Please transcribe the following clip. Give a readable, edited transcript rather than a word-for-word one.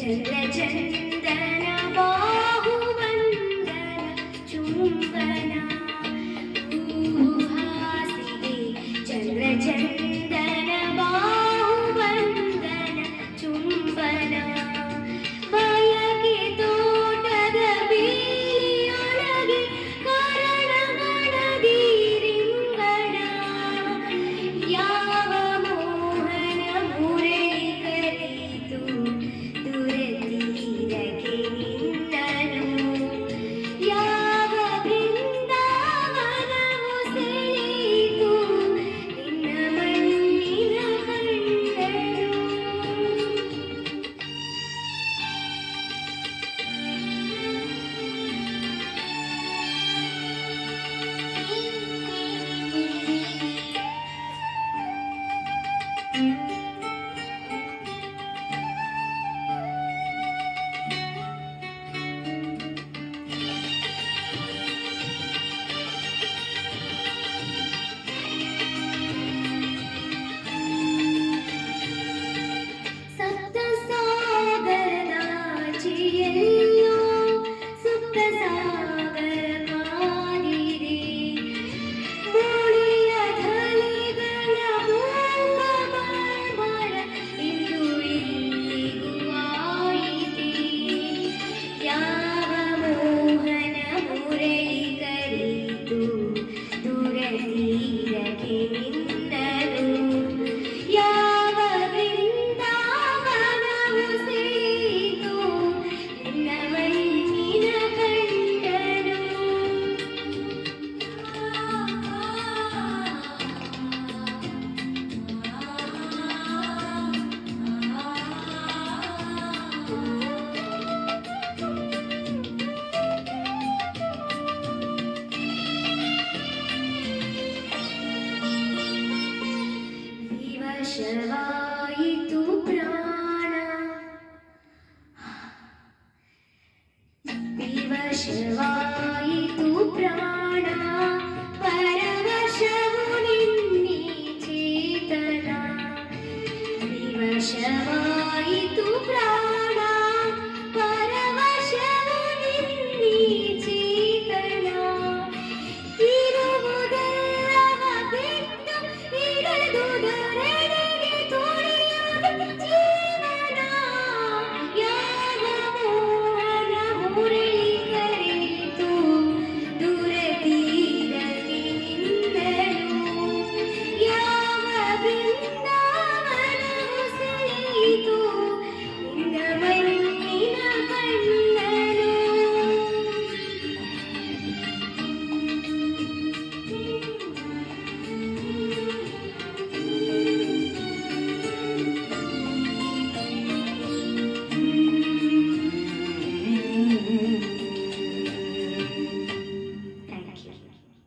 ಚಂದ್ರಚಂದನ ಬಾಹುವಂದನ ಚುಂಬನ ಹಾಸಿಗೆ ಚಂದ್ರಚಂದನ ಬಾಹುವಂದನ ಚುಂಬನ ಬಯಕೆ ತೋಟದ ಬೀಳಿಯೊಳಗೆ ಕರಣಗಣದಿ ರಿಂಗಣ ಯಾವ ಮೋಹನ ಮುರಳಿ ಕಲಿತು ದುರತೀರಕ್ಕೆ ನಿನ್ನನು ಯಾವ ಬೃಂದಾವನವು ಸೆಳೆಯಿತು ನಿನ್ನ ಮಣ್ಣಿನ ಕಣ್ಣನು ಸಪ್ತ ಸಾಗರದಾಚೆಯೆಲ್ಲೋ ಸುಪ್ತ ಸಾಗರ ಕಾದಿದೆ ಮೋಳಿಯ ಧಲೆಗಳ ಮೂಕ ಮರ್ಮರ ಇಂದು ಇಲ್ಲಿಗೂ ಆಯಿತೆ ಯಾವ ಮೋಹನ ಮುರಳಿ ಕಲಿತು ದುರತೀರಕ್ಕೆ ನಿನ್ನನು ಯಾವ ಬೃಂದಾವನವು ಸೆಳೆಯಿತು ನಿನ್ನ ಮಣ್ಣಿನ ಕಣ್ಣನು ವಿವಶವಾಯಿತು ಪ್ರಾಣ ವಿವಶವಾಯಿತು ಪ್ರಾಣ ಪರವಶವು ನಿನ್ನಿ ಚೇತನ ವಿವಶವಾಯಿತು ಪ್ರಾಣ ಪರವಶವು ನಿನ್ನಿ ಚೇತನ ಇರುವುದೆಲ್ಲವ ಬಿಟ್ಟು ಇಳಿದುದರೆಡೆಗೆ ತುಳಿಯುವ ಜೀವನ ಯಾವ ಮೋಹನ ಮುರಳಿ ಕರೆಯಿತು ದೂರತೀರಕ್ಕೆ ನಿನ್ನನು ಯಾವ ಬೃಂದಾವನವು